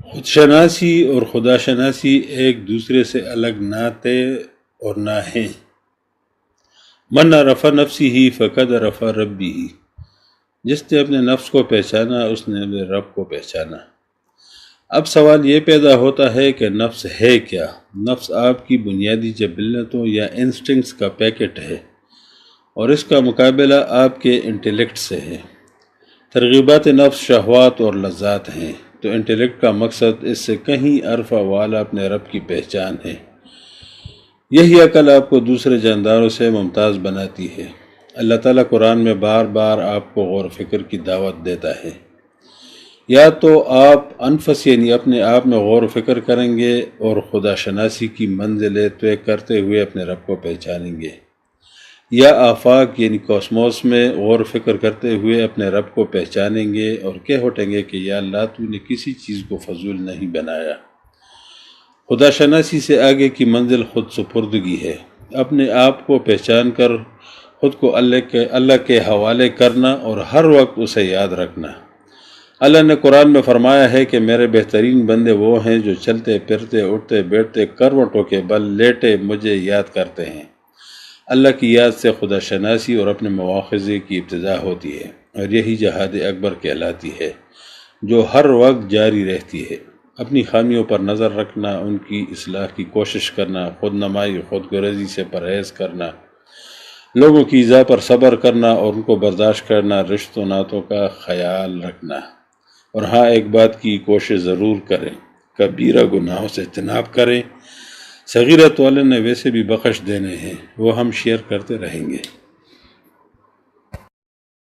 خود شناسی اور خدا شناسی ایک دوسرے سے الگ نہ تھے اور نہ ہیں۔ من عرف نفسی ہی فقد عرف ربی ہی، جس نے اپنے نفس کو پہچانا اس نے اپنے رب کو پہچانا۔ اب سوال یہ پیدا ہوتا ہے کہ نفس ہے کیا؟ نفس آپ کی بنیادی جبلتوں یا انسٹنکٹس کا پیکٹ ہے، اور اس کا مقابلہ آپ کے انٹیلیکٹ سے ہے۔ ترغیبات نفس شہوات اور لذات ہیں، تو انٹیلیکٹ کا مقصد اس سے کہیں عرفہ والا اپنے رب کی پہچان ہے۔ یہی عقل آپ کو دوسرے جانداروں سے ممتاز بناتی ہے۔ اللہ تعالیٰ قرآن میں بار بار آپ کو غور و فکر کی دعوت دیتا ہے۔ یا تو آپ انفس یعنی اپنے آپ میں غور و فکر کریں گے اور خدا شناسی کی منزلیں طے کرتے ہوئے اپنے رب کو پہچانیں گے، یا آفاق یعنی کوسموس میں غور و فکر کرتے ہوئے اپنے رب کو پہچانیں گے اور کہہ اٹھیں گے کہ یا اللہ تو نے کسی چیز کو فضول نہیں بنایا۔ خدا شناسی سے آگے کی منزل خود سپردگی ہے، اپنے آپ کو پہچان کر خود کو اللہ کے حوالے کرنا اور ہر وقت اسے یاد رکھنا۔ اللہ نے قرآن میں فرمایا ہے کہ میرے بہترین بندے وہ ہیں جو چلتے پھرتے اٹھتے بیٹھتے کروٹوں کے بل لیٹے مجھے یاد کرتے ہیں۔ اللہ کی یاد سے خدا شناسی اور اپنے مواخذے کی ابتدا ہوتی ہے، اور یہی جہاد اکبر کہلاتی ہے جو ہر وقت جاری رہتی ہے۔ اپنی خامیوں پر نظر رکھنا، ان کی اصلاح کی کوشش کرنا، خود نمائی خود غرضی سے پرہیز کرنا، لوگوں کی ایذا پر صبر کرنا اور ان کو برداشت کرنا، رشتوں ناتوں کا خیال رکھنا۔ اور ہاں، ایک بات کی کوشش ضرور کریں، کبیرہ گناہوں سے اجتناب کریں۔ صغیرہ تو اللہ نے ویسے بھی بخش دینے ہیں، وہ ہم شیئر کرتے رہیں گے۔